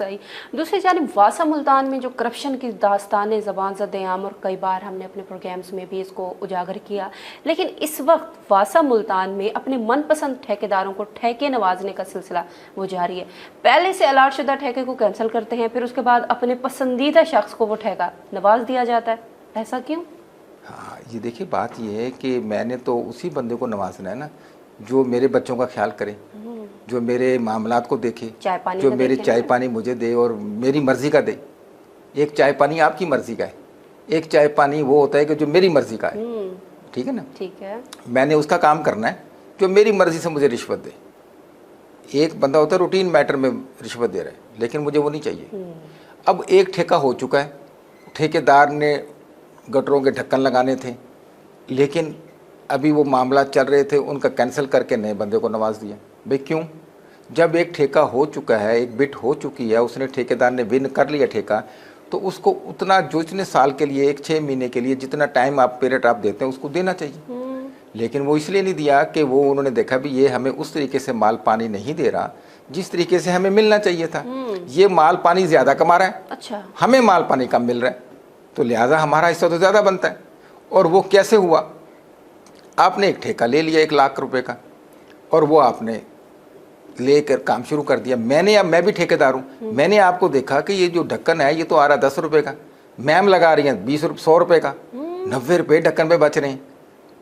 सही। दूसरी जानिब वासा मुल्तान में जो करप्शन की दास्तानें ज़बान ज़द-ए-आम और कई बार हमने अपने प्रोग्राम्स में भी इसको उजागर किया, लेकिन इस वक्त वासा मुल्तान में अपने मनपसंद ठेकेदारों को ठेके नवाजने का सिलसिला वो जारी है। पहले से अलाट शुदा ठेके को कैंसिल करते हैं, फिर उसके बाद अपने पसंदीदा शख्स को वो ठेका नवाज दिया जाता है। ऐसा क्यों? हाँ, ये देखिए बात ये है कि मैंने तो उसी बंदे को नवाजना है ना जो मेरे बच्चों का ख्याल करे, जो मेरे मामलात को देखे, जो मेरे चाय पानी मुझे दे और मेरी मर्ज़ी का दे। एक चाय पानी आपकी मर्ज़ी का है, एक चाय पानी वो होता है कि जो मेरी मर्ज़ी का है। ठीक है ना? ठीक है। मैंने उसका काम करना है जो मेरी मर्ज़ी से मुझे रिश्वत दे। एक बंदा होता है रूटीन मैटर में रिश्वत दे रहा है, लेकिन मुझे वो नहीं चाहिए। अब एक ठेका हो चुका है, ठेकेदार ने गटरों के ढक्कन लगाने थे, लेकिन अभी वो मामला चल रहे थे, उनका कैंसिल करके नए बंदे को नवाज दिया। भाई क्यों? जब एक ठेका हो चुका है, एक बिट हो चुकी है, उसने ठेकेदार ने विन कर लिया ठेका, तो उसको उतना जो इतने साल के लिए, 1-6 महीने के लिए जितना टाइम आप पीरियड आप देते हैं उसको देना चाहिए। लेकिन वो इसलिए नहीं दिया कि वो उन्होंने देखा भी ये हमें उस तरीके से माल पानी नहीं दे रहा जिस तरीके से हमें मिलना चाहिए था। ये माल पानी ज़्यादा कमा रहा है, अच्छा, हमें माल पानी कम मिल रहा है, तो लिहाजा हमारा हिस्सा तो ज़्यादा बनता है। और वो कैसे हुआ? आपने एक ठेका ले लिया 1 लाख रुपए का, और वो आपने लेकर काम शुरू कर दिया। मैं भी ठेकेदार हूँ, मैंने आपको देखा कि ये जो ढक्कन है ये तो आ रहा 10 रुपये का, मैम लगा रही हैं 20 100 रुपये का, 90 रुपये ढक्कन पे बच रहे हैं।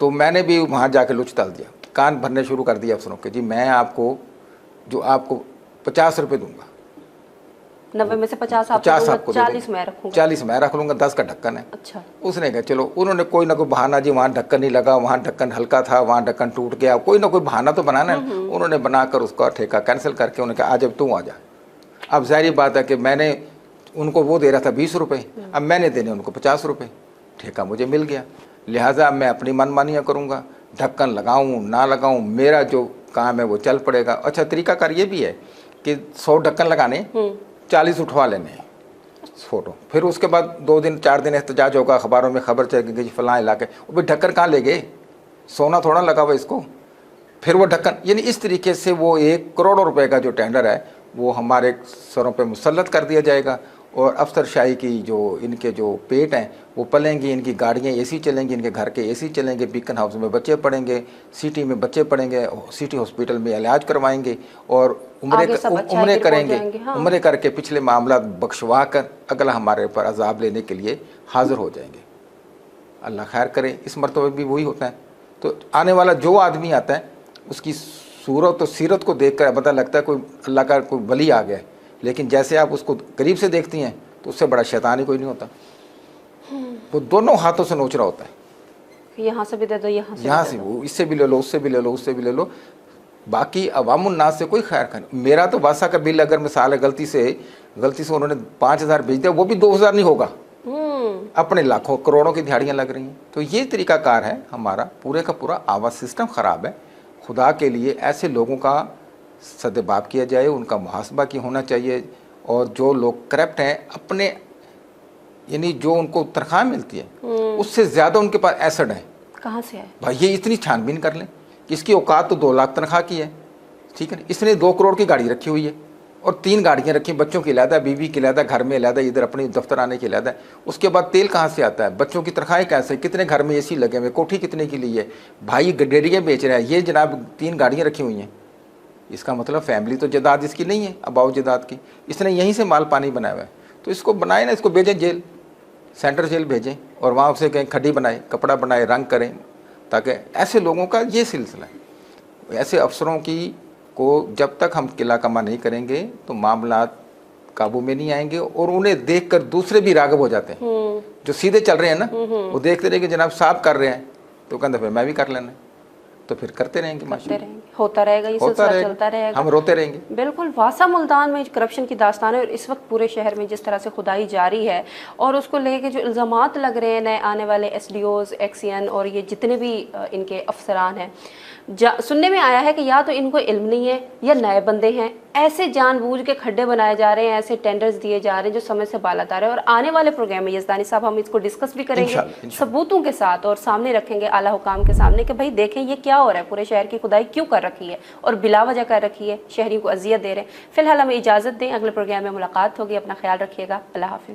तो मैंने भी वहाँ जाके लुच डाल दिया, कान भरने शुरू कर दिया अफसरों के। जी मैं आपको 50 रुपये दूंगा, 90 में से 50 आपको 40 मैं रखूंगा, 40 मैं रख लूँगा, 10 का ढक्कन है। अच्छा। उसने कहा चलो, उन्होंने कोई ना कोई बहाना, जी वहाँ ढक्कन नहीं लगा, वहाँ ढक्कन हल्का था, वहाँ ढक्कन टूट गया, कोई ना कोई बहाना तो बनाना है। उन्होंने बनाकर उसका ठेका कैंसिल करके उन्होंने कहा आज अब तू आ जा। अब जाहिर बात है कि मैंने उनको वो दे रहा था 20 रुपये, अब मैंने देने उनको 50 रुपये, ठेका मुझे मिल गया। लिहाजा मैं अपनी मनमानियाँ करूँगा, ढक्कन लगाऊँ ना लगाऊँ, मेरा जो काम है वो चल पड़ेगा। अच्छा, तरीकाकार ये भी है कि 100 ढक्कन लगाने, 40 उठवा लेने हैं फ़ोटो, फिर उसके बाद 2 दिन 4 दिन एहतजाज होगा, अखबारों में खबर चल गई फलां इलाके, वो भी ढक्कन कहाँ ले गए, सोना थोड़ा लगा हुआ इसको, फिर वो ढक्कन। यानी इस तरीके से वो 1 करोड़ रुपए का जो टेंडर है वो हमारे सरों पे मुसल्लत कर दिया जाएगा। और अफसरशाही की जो इनके जो पेट हैं वो पलेंगे, इनकी गाड़ियाँ एसी चलेंगी, इनके घर के एसी चलेंगे, बीकन हाउस में बच्चे पढ़ेंगे, सिटी में बच्चे पढ़ेंगे, सिटी हॉस्पिटल में इलाज करवाएंगे और उम्रे करेंगे। हाँ। उम्रे करके पिछले मामला बख्शवा कर अगला हमारे ऊपर अजाब लेने के लिए हाजिर हो जाएंगे। अल्लाह खैर करे, इस मरतबे भी वही होता है। तो आने वाला जो आदमी आता है उसकी सूरत और सीरत को देख कर पता लगता है कोई अल्लाह का कोई वली आ गया है, लेकिन जैसे आप उसको करीब से देखती हैं तो उससे बड़ा शैतान ही कोई नहीं होता। वो दोनों हाथों से नोच रहा होता है, यहाँ से भी दे दो, यहाँ से वो, इससे भी ले लो, उससे भी ले लो, उससे भी ले लो। बाकी अवामुन्नास से कोई खैर खैर। मेरा तो वासा का बिल अगर मिसाल है गलती से उन्होंने 5000 भेज दिया, वो भी 2000 नहीं होगा, अपने लाखों करोड़ों की दिहाड़ियाँ लग रही हैं। तो ये तरीकाकार है हमारा, पूरे का पूरा आवाज़ सिस्टम ख़राब है। खुदा के लिए ऐसे लोगों का सदेबाब किया जाए, उनका मुहासबा की होना चाहिए। और जो लोग करप्ट हैं, अपने यानी जो उनको तनख्वाह मिलती है उससे ज़्यादा उनके पास एसेट है, कहाँ से है भाई? ये इतनी छानबीन कर लें, इसकी औकात तो 2 लाख तनख्वाह की है, ठीक है। इसने 2 करोड़ की गाड़ी रखी हुई है और 3 गाड़ियाँ रखी, बच्चों की इलादा, बीवी की इलादा, घर में इलादा, इधर अपने दफ्तर आने की इलादा। उसके बाद तेल कहाँ से आता है, बच्चों की तनख्वाहें कैसे, कितने घर में एसी लगे हुए, कोठी कितने की ली है, भाई गडेरियाँ बेच रहे हैं, ये जनाब 3 गाड़ियाँ रखी हुई हैं। इसका मतलब फैमिली तो जदाद इसकी नहीं है, अबाउ जदाद की, इसने यहीं से माल पानी बनाया हुआ है। तो इसको बनाए ना, इसको भेजें जेल, सेंट्रल जेल भेजें और वहाँ उसे कहीं खड्डी बनाए, कपड़ा बनाए, रंग करें, ताकि ऐसे लोगों का ये सिलसिला है। ऐसे अफसरों की को जब तक हम किला कमा नहीं करेंगे तो मामला काबू में नहीं आएंगे। और उन्हें देखकर दूसरे भी राग़िब हो जाते हैं, जो सीधे चल रहे हैं ना, वो देखते रहे कि जनाब साहब कर रहे हैं तो कहते फिर मैं भी कर लेना, तो फिर करते रहेंगे, होता रहेगा, ये सिलसिला चलता रहेगा, हम रोते रहेंगे। बिल्कुल। वासा मुल्तान में करप्शन की दास्तान है और इस वक्त पूरे शहर में जिस तरह से खुदाई जारी है और उसको लेके जो इल्ज़ामात लग रहे हैं नए आने वाले SDOs, एक्सियन और ये जितने भी इनके अफसरान हैं, सुनने में आया है कि या तो इनको इल्म नहीं है या नए बंदे हैं। ऐसे जानबूझ के खड्डे बनाए जा रहे हैं, ऐसे टेंडर्स दिए जा रहे हैं जो समय से बालातर है। और आने वाले प्रोग्राम में यज़दानी साहब हम इसको डिस्कस भी करेंगे सबूतों के साथ और सामने रखेंगे आला हुकाम के सामने कि भाई देखें ये क्या क्या हो रहा है, पूरे शहर की खुदाई क्यों कर रखी है और बिला वजह कर रखी है, शहरियों को अजियत दे रहे हैं। फिलहाल हमें इजाज़त दें, अगले प्रोग्राम में मुलाकात होगी। अपना ख्याल रखिएगा। अल्लाह हाफिज़।